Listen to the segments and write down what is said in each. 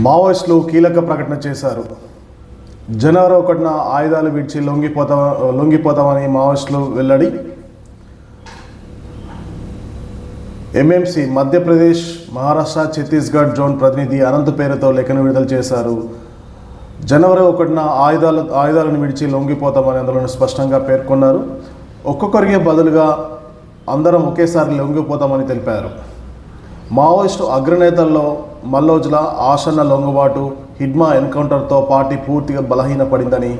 మావోయిస్టులు కీలక ప్రకటన చేశారు. జనవరి 1న ఆయుధాలు విడిచి లొంగిపోతామని మావోయిస్టులు వెల్లడి. ఎంఎంసీ మధ్యప్రదేశ్, మహారాష్ట్ర, ఛత్తీస్గఢ్ జోన్ ప్రతినిధి అనంత్ పేరుతో లేఖను విడుదల చేశారు. జనవరి 1న ఆయుధాలను విడిచి లొంగిపోతామని అందులో స్పష్టంగా పేర్కొన్నారు. ఒక్కొక్కరికి బదులుగా అందరం ఒకేసారి లొంగిపోతామని తెలిపారు. మావోయిస్టు అగ్రనేతల్లో మల్లోజ్ల ఆసన్న లొంగుబాటు, హిడ్మా ఎన్కౌంటర్తో పార్టీ పూర్తిగా బలహీనపడిందని,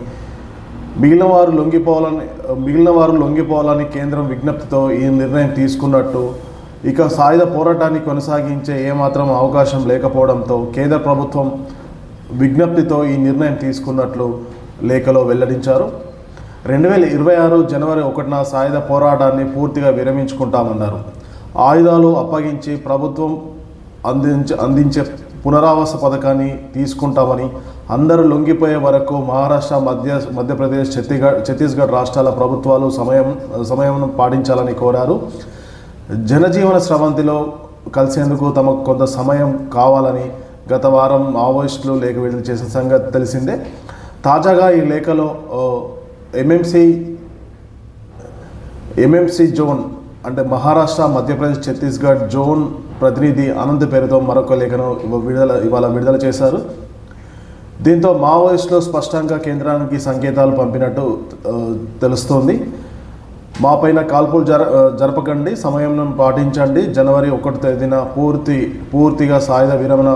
మిగిలిన వారు లొంగిపోవాలని కేంద్రం విజ్ఞప్తితో ఈ నిర్ణయం తీసుకున్నట్టు, ఇక సాయుధ పోరాటాన్ని కొనసాగించే ఏమాత్రం అవకాశం లేకపోవడంతో కేంద్ర ప్రభుత్వం విజ్ఞప్తితో ఈ నిర్ణయం తీసుకున్నట్లు లేఖలో వెల్లడించారు. 2026 జనవరి 1న సాయుధ పోరాటాన్ని పూర్తిగా విరమించుకుంటామన్నారు. ఆయుధాలు అప్పగించి ప్రభుత్వం అందించే పునరావాస పథకాన్ని తీసుకుంటామని, అందరూ లొంగిపోయే వరకు మహారాష్ట్ర, మధ్యప్రదేశ్, ఛత్తీస్గఢ్ రాష్ట్రాల ప్రభుత్వాలు సమయం పాటించాలని కోరారు. జనజీవన స్రవంతిలో కలిసేందుకు తమకు కొంత సమయం కావాలని గత వారం మావోయిస్టులు లేఖ విడుదల చేసిన సంగతి తెలిసిందే. తాజాగా ఈ లేఖలో ఎంఎంసీ జోన్ అంటే మహారాష్ట్ర, మధ్యప్రదేశ్, ఛత్తీస్గఢ్ జోన్ ప్రతినిధి అనంత్ పేరుతో మరొక లేఖను ఇవాళ విడుదల చేశారు. దీంతో మావోయిస్టులు స్పష్టంగా కేంద్రానికి సంకేతాలు పంపినట్టు తెలుస్తోంది. మాపైన కాల్పులు జరపకండి, సమయం పాటించండి, జనవరి 1వ తేదీన పూర్తిగా సాయుధ విరమణ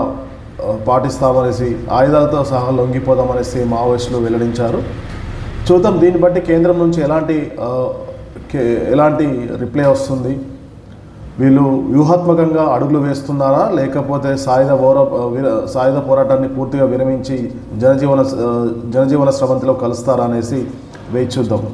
పాటిస్తామనేసి, ఆయుధాలతో సహా లొంగిపోదామనేసి మావోయిస్టులు వెల్లడించారు. చూద్దాం దీన్ని బట్టి కేంద్రం నుంచి ఎలాంటి రిప్లై వస్తుంది. వీళ్ళు వ్యూహాత్మకంగా అడుగులు వేస్తున్నారా, లేకపోతే సాయుధ పోరాటాన్ని పూర్తిగా విరమించి జనజీవన స్రవంతిలో కలుస్తారా అనేసి వేచి చూద్దాం.